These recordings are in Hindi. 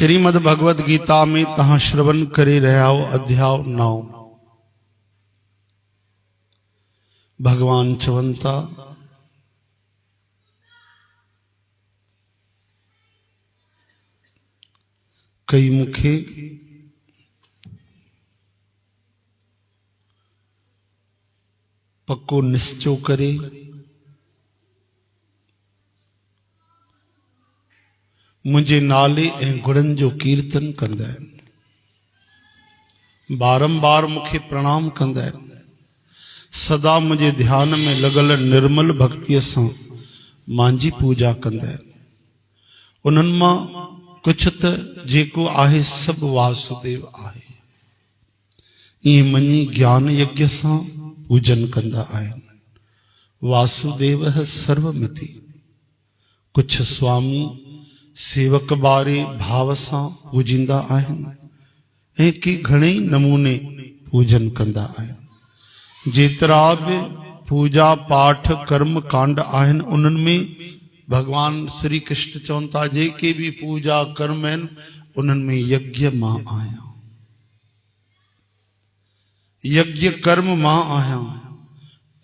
श्रीमद् भगवद गीता में तहां श्रवण करे रहा हो अध्याय 9। भगवान चवंता कई मुखे पक्को निश्चो करे मुझे नाले ऐं गुणन जो कीर्तन कंदा आहिनि, बारंबार मुखे प्रणाम कंदा आहिनि, सदा मुझे ध्यान में लगल निर्मल भक्तिय सां मांजी पूजा कंदा आहिनि। उन्हनि मां कुछ त जेको आहे सब वासुदेव आहे, ईअं मञी ज्ञान यज्ञ सां पूजन कंदा आहिनि। वासुदेव सर्वमिति। कुछ स्वामी सेवक बारे भाव सां पूजिंदा आहिनि ऐं की घणेई नमूने पूजन कंदा आहिनि। जेतिरा बि पूजा पाठ कर्म कांड आहिनि उन्हनि में भगवान श्री कृष्ण चवनि था जेके भी पूजा कर्म आहिनि उन्हनि में यज्ञ मां आहियां, यज्ञ कर्म मां आहियां।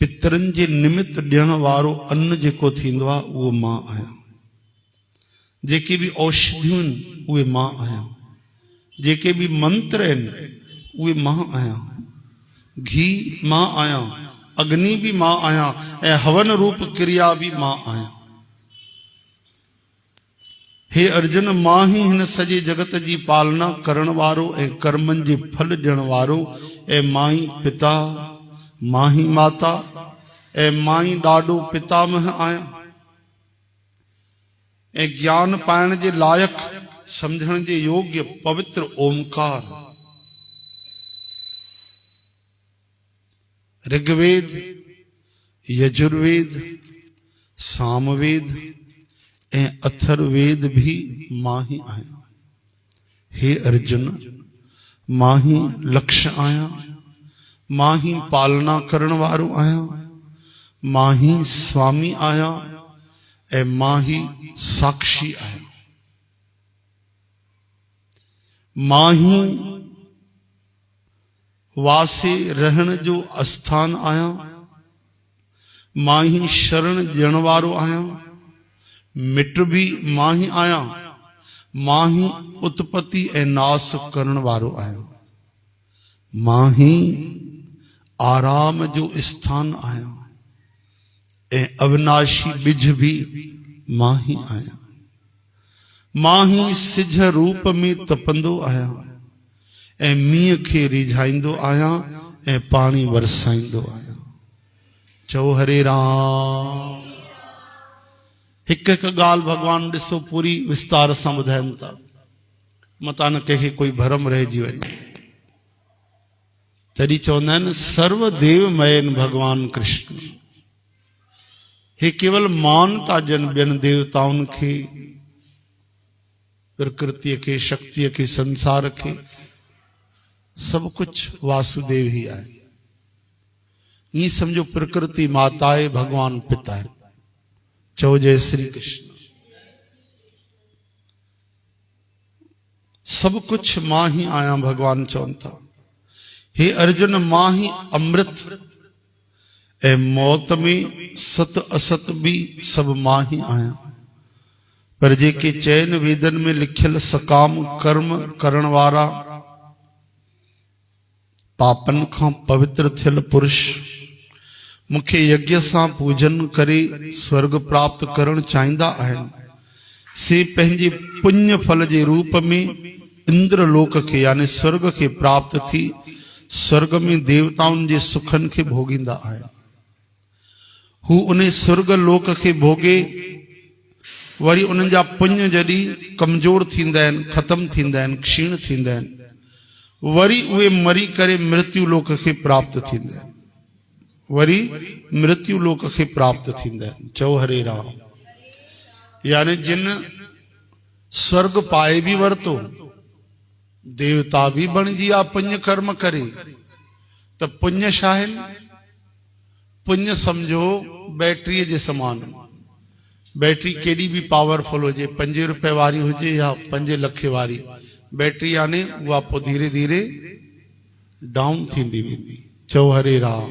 पितरनि जे निमित्त ॾियण वारो अन्न जेको थींदो आहे उहो मां आहियां। जेके भी औषधियूं आहिनि उहे मां आहियां। जेके भी मंत्र आहिनि उहे मां आहियां। घी मां आहियां, अग्नि भी मां आहियां ऐं हवन रूप क्रिया भी मां आहियां। हे अर्जुन, मां ही हिन सॼे जगत जी पालना करण वारो ऐं कर्मनि जे फल ॾियण वारो ऐं मां ही पिता, मां ही माता ऐं मां ही ॾाॾो पितामह आहियां। ऐं ज्ञान पाइण जे लायक समझण जे योग्य पवित्र ओमकार ऋग्वेद, यजुर्वेद, सामवेद ऐं अथर्ववेद भी मां ही आहियां। हे अर्जुन, मां ही लक्ष्य आहियां, मां ही पालना करण वारो आहियां, मां ही स्वामी आहियां ऐं मां ही साक्षी आहियां। मां ही वासे रहण जो स्थान आहियां, मां ही शरण ॾियण वारो आहियां। मिट भी मां ही आहियां, मां ही उत्पत्ति ऐं नाश करण वारो आहियां। मां ही आराम जो स्थान आहियां ऐं अविनाशी बिज भी मां ही आहियां। मां ही सिज रूप में तपंदो आहियां ऐं मींहं खे रिझाईंदो आहियां ऐं पाणी वरसाईंदो आहियां। चओ हरे राम। हिकु हिकु ॻाल्हि भगवान ॾिसो पूरी विस्तार सां ॿुधाइनि था, मतां न कंहिंखे कोई भरम रहिजी वञे। तॾहिं चवंदा आहिनि सर्वदेवमयन भगवान कृष्ण। हे केवल मान था ॾियनि ॿियनि देवताउनि खे, प्रकृति के, शक्ति के, संसार के, सब कुछ वासुदेव ही आहे। ये समझो प्रकृति माता है, भगवान पिता है। चो जय श्री कृष्ण। सब कुछ मां ही आया, भगवान चवनि था। हे अर्जुन, मां ही अमृत ऐं मौत में सत असत भी सब मां ही आया। पर जेके चैन वेदन में लिखियल सकाम कर्म करण वारा पापन खां पवित्र थियल पुरुष मुखे यज्ञ सां पूजन करे स्वर्ग प्राप्त करण चाहींदा आहिनि, से पंहिंजे पुण्य फल जे रूप में इंद्र लोक के यानी स्वर्ग के प्राप्त थी स्वर्ग में देवताउनि जे सुखन के भोगींदा आहिनि। हू उन स्वर्ग लोक के भोगे वरी उन्हनि जा पुण्य जॾहिं कमजोर थींदा आहिनि, खत्म थींदा आहिनि, क्षीण थींदा आहिनि, वरी उहे मरी करे मृत्यु लोक के प्राप्त थींदा आहिनि, वरी मृत्यु लोक के प्राप्त थींदा आहिनि। चओ हरे राम। यानी जिन स्वर्ग पाए भी वरतो, देवता भी बणिजी आ पुण्य कर्म करे, त पुण्य छा आहिनि? पुण्य समझो बैटरी जे समान। बैटरी केॾी बि पावरफुल हुजे, 5 रुपए वारी हुजे या 5 लख वारी, बैटरी यानी उहा पोइ धीरे धीरे डाउन थींदी वेंदी। चओ हरे राम।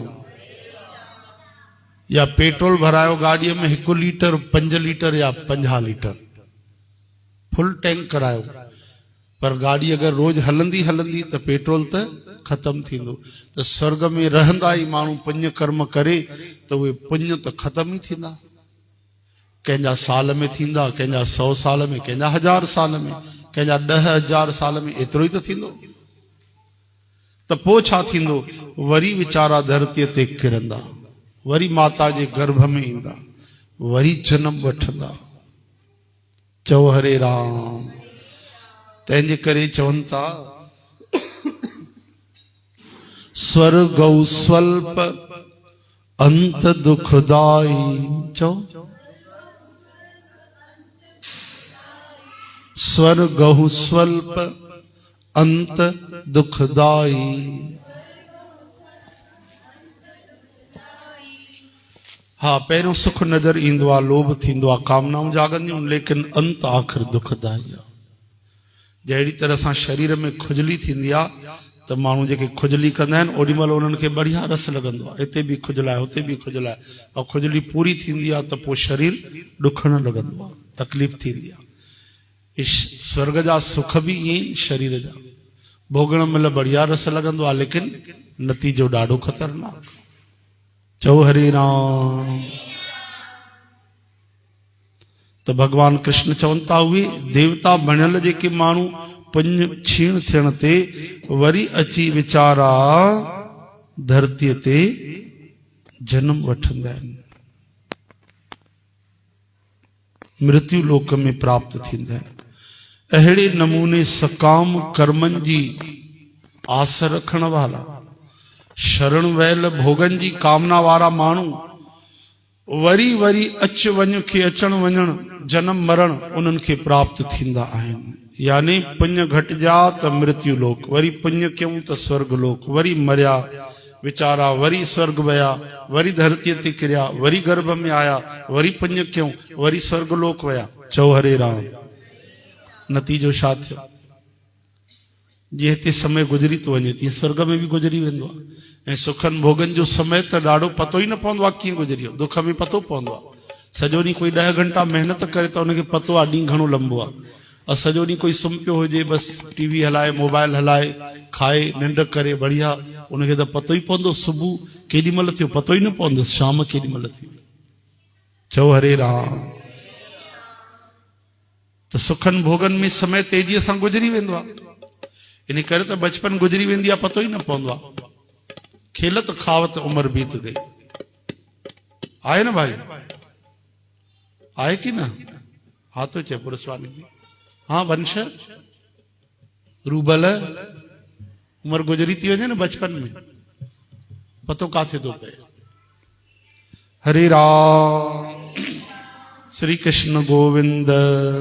या पेट्रोल भरायो गाड़ीअ में 1 लीटर, 5 लीटर या 50 लीटर फुल टैंक करायो, पर गाड़ी अगर रोज हलंदी हलंदी त पेट्रोल त खत्म थींदो। त स्वर्ग में रहंदा ई माण्हू पुण्य कर्म करे त उहे पुण्य त खत्म ई थींदा। कंहिंजा साल में थींदा, कंहिंजा 100 साल में, कंहिंजा 1000 साल में, कंहिंजा 10,000 साल में, एतिरो ई त थींदो। त पोइ छा थींदो? वरी वीचारा धरतीअ ते किरंदा, वरी माता जे गर्भ में ईंदा, वरी जन्म वठंदा। चओ हरे राम। तंहिंजे करे चवनि था स्वर्गौ स्वल्प अंत दुखदाई। चओ स्वर्गौ स्वल्प अंत दुखदाई। हाँ, पहिरियों सुख नज़र ईंदो आहे, लोभ थींदो आहे, कामनाऊं जागंदियूं, लेकिन अंत आख़िर दुखदाई आहे। जहिड़ी तरह सां शरीर में खुजली थींदी आहे त माण्हू जेके खुजली कंदा आहिनि ओॾी महिल उन्हनि खे बढ़िया रस लॻंदो आहे, हिते बि खुजलाए, हुते बि खुजलाए, ऐं खुजली पूरी थींदी आहे त पोइ शरीर ॾुखणु लॻंदो आहे, तकलीफ़ थींदी आहे। स्वर्ग जा सुख बि ईअं ई शरीर जा, भोगण महिल बढ़िया रस लॻंदो आहे, लेकिन नतीजो ॾाढो ख़तरनाक। चओ हरे राम। त भगवान कृष्ण चवनि था उहे देवता बणियल जेके माण्हू पुण्य क्षीण थियण ते वरी अची वीचारा धरतीअ ते जन्म वठंदा आहिनि, मृत्यु लोक में प्राप्त थींदा आहिनि। अहिड़े नमूने सकाम कर्मनि जी आस रखण वारा, शरण वयल भोगन जी कामना वारा माण्हू वरी वरी अच वञ खे अचण वञण, जन्म मरण उन्हनि खे प्राप्त थींदा आहिनि। यानी पुण्य घटिजा त मृत्यु लोक, वरी पुण्य कयूं त स्वर्ग लोक, वरी मरिया वीचारा वरी स्वर्ग विया, वरी धरतीअ ते किरिया, वरी गर्भ में आया, वरी पुण्य कयूं, वरी स्वर्ग लोक विया। चओ हरे राम। नतीजो छा थियो? जीअं हिते समय गुज़री थो वञे तीअं स्वर्ग में बि गुज़री वेंदो आहे। ऐं सुखनि भोगनि जो समय त ॾाढो पतो ई न पवंदो आहे कीअं गुज़री वियो। दुख में पतो पवंदो आहे, सॼो ॾींहुं कोई 10 घंटा महिनत करे त उनखे पतो आहे ॾींहुं घणो लंबो आहे। और सॼो ॾींहुं कोई सुम्ही पियो हुजे, बसि टीवी हलाए, मोबाइल हलाए, खाए निंड करे बढ़िया, उनखे त पतो ई पवंदो सुबुह केॾी महिल थियो, पतो ई न पवंदो शाम केॾी महिल थी। चओ हरे राम। त सुखनि भोगनि में समय तेजीअ सां गुज़री वेंदो आहे, इन करे त बचपन गुज़री वेंदी आहे, पतो ई न पवंदो आहे। खेलत खावत उम्र बीत गई। आहे न भाई? आहे कि न? हा तो चए पुरुषवानी। हाँ वंश रूबल उम्र गुजरी थी वञे न बचपन में, पतो काथे थो पए। हरे राम। श्री कृष्ण गोविंद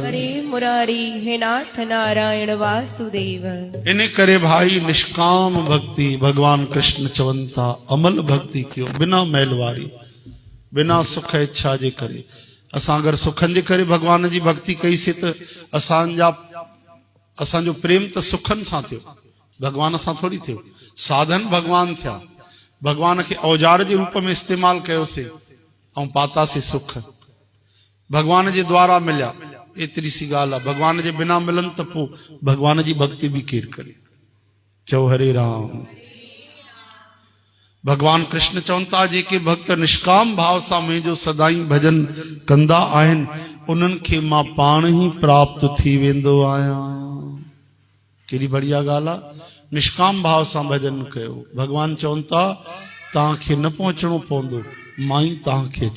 हरे मुरारी, हे नाथ नारायण वासुदेव। इन करे भाई निष्काम भक्ति भगवान कृष्ण चवनि था अमल भक्ति कयो, बिना मैल वारी, बिना सुख इच्छा जे करे। असां अगरि सुखनि जे करे भगवान जी भक्ति कईसीं त असांजो प्रेम त सुखनि सां थियो, भगवान सां थोड़ी थियो। साधन भगवान थिया, भगवान खे औजार जे रूप में इस्तेमाल कयोसीं ऐं पातासीं सुख, भगवान जे द्वारा मिलिया। एतिरी सी ॻाल्हि आहे। भगवान जे बिना मिलनि त पोइ भगवान जी भक्ति बि केरु करे। चओ हरे राम। भगवान कृष्ण चवनि था जेके भक्त निष्काम भाव सां मुंहिंजो सदाई भजन कंदा आहिनि उन्हनि खे मां पाण ई प्राप्त थी वेंदो आहियां। केॾी बढ़िया ॻाल्हि आहे। निष्काम भाव सां भजन कयो। भगवान चवनि था तव्हांखे न पहुचणो पवंदो, मां ई तव्हांखे